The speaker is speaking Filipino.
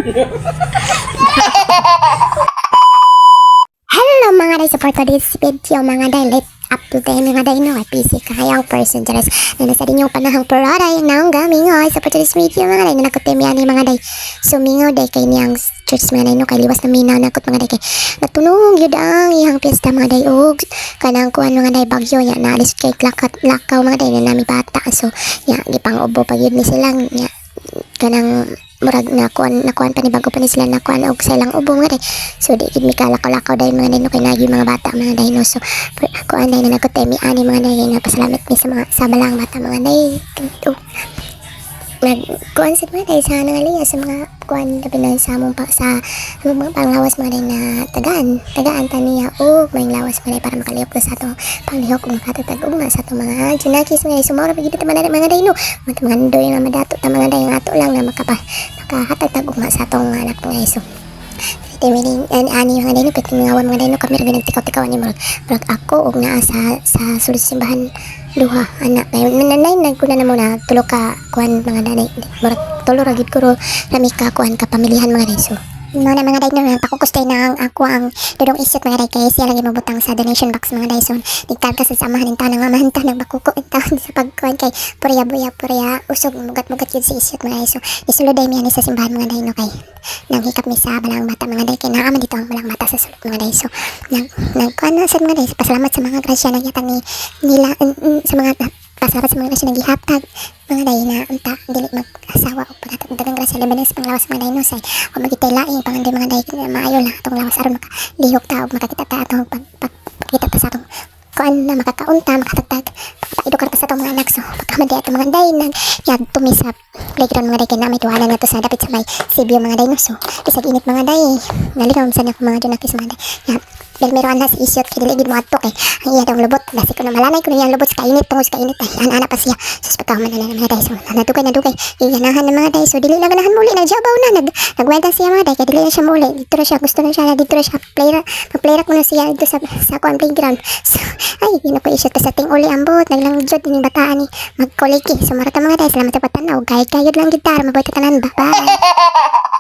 Hello mga day, support to this video mga day. Let's up to day mga day no. At PC kayang person Charis na nasa din yung panahang parada yung naong gamingoy. Support to this video mga day na nakutemian ni mga day. Sumingaw day kay niyang church mga day no. Kay liwas na minaw nakot mga day kay natunog yun ang ihang piyesta mga day. O kanang kuhan mga day bagyo ya naalis kay lakaw mga day na nami bata. So ya gipang ubo pag yun ni silang ya kanang murag nakuan pa ni bago pa ni sila nakuan og sa ilang ubong nga day. So di gid mi kalakaw day mga day no kay nagi mga bata mga day no. So kuan day na nagkutemi ani mga day na pasalamat mi sa mga sa balang bata mga day. Nagkuan sa mga day sa nangaliya sa mga kuan gabi na sa among sa mga panglawas mga day na tagaan taniya o may lawas mga day para makalihok na sa ato panglihok kung makatatag nga sa ato mga junakis mga day. Sumara pagid ta mga day no mga ndoy na madato ta mga day nga ato lang na makahatag nga sa atong anak mga iso. Timiling ani mga day no katingawan mga day no kami ra nagtikaw-tikaw ni murag ako og naa sa sulod simbahan duha anak kay nanay nagkuna na muna tulo ka kuan mga nanay murag tulo ra gid ko rami ka kuan ka pamilihan mga day. So mga day no pakukustay na ako ang dudong isot mga day kay siya lagi mabutang sa donation box mga day. So digtag ka sa samahan inta nga mahanta nagbakuko inta sa pagkuan kay purya usog mugat yun sa isot mga day. So isulod day mi ani sa simbahan mga day no kay nanghikap mi sa balang bata mga day kay naaman dito ang balang bata sa sulod mga day. So nagkuan na sa mga day pasalamat sa mga grasya na yatang nila sa mga pasalamat sa mga grasya na gihatag mga day na unta dili mag-asawa o pagkatagdagang grasya laban sa panglawas mga day no say o magitay laing panganday mga day maayo lang atong lawas aron makalihok ta o makakita ta atong pagkita ta sa atong kuan na makakaunta makatagtag pakaido ka sa atong mga anak. So pagkamandi atong mga day nagyag tumi sa playground mga day kay na may tuwalan nga to sa dapit sa may Sibyo mga day no. So bisag init mga day naligaw sa ako mga junakis mga day ya dahil meron na sa isyot kay dili gid mo ato kay ang iya daw lubot basi ko na malanay ko na iyang lubot sa kainit tungod sa kainit ay ana pa siya. So pagkaman na mga day so nadugay iyanahan na mga day. So dili na ganahan muli nagjabaw na nagwelda siya mga day kay dili na siya muli dito na siya gusto na siya dito na siya magplayra ko na siya dito sa kuan playground. So ay yun ako isyot sa ting uli ambot naglangjod din bataan ni magkoliki. So marata mga day salamat sa patanaw kay kayod lang gitar mabuhay tanan bye.